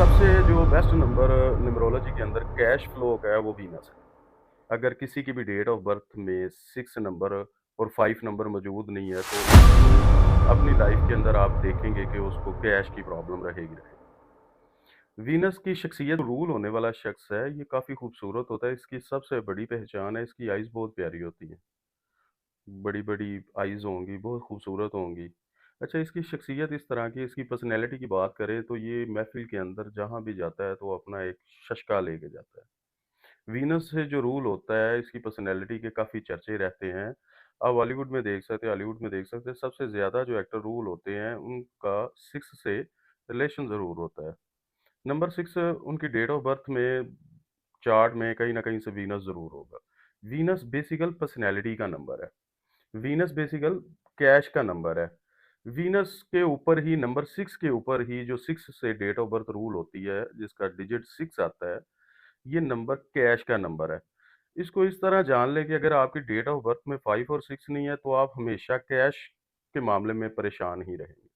सबसे जो best number numerology के अंदर कैश फ्लो का है वो वीनस है। अगर किसी की भी डेट ऑफ बर्थ में 6 नंबर और 5 नंबर मौजूद नहीं है तो अपनी लाइफ के अंदर आप देखेंगे कि उसको कैश की प्रॉब्लम रहेगी रहेगी। वीनस की शख्सियत रूल होने वाला शख्स है, ये काफ़ी खूबसूरत होता है। इसकी सबसे बड़ी पहचान है, इसकी आइज़ बहुत प्यारी होती हैं। बड़ी-बड़ी आइज़ होंगी, बहुत खूबसूरत होंगी। अच्छा, इसकी शख्सियत इस तरह की, इसकी पर्सनैलिटी की बात करें तो ये महफ़िल के अंदर जहाँ भी जाता है तो वो अपना एक शशका लेके जाता है। वीनस से जो रूल होता है, इसकी पर्सनैलिटी के काफ़ी चर्चे रहते हैं। आप बॉलीवुड में देख सकते हैं, हॉलीवुड में देख सकते हैं, सबसे ज़्यादा जो एक्टर रूल होते हैं, उनका 6 से रिलेशन ज़रूर होता है। नंबर 6 उनकी डेट ऑफ बर्थ में चार्ट में कहीं न कहीं से वीनस ज़रूर होगा। वीनस बेसिकल पर्सनैलिटी का नंबर है। वीनस बेसिकल कैश का नंबर है। वीनस के ऊपर ही नंबर 6 के ऊपर ही जो 6 से डेट ऑफ बर्थ रूल होती है, जिसका डिजिट 6 आता है, ये नंबर कैश का नंबर है। इसको इस तरह जान लें कि अगर आपकी डेट ऑफ बर्थ में 5 और 6 नहीं है, तो आप हमेशा कैश के मामले में परेशान ही रहेंगे।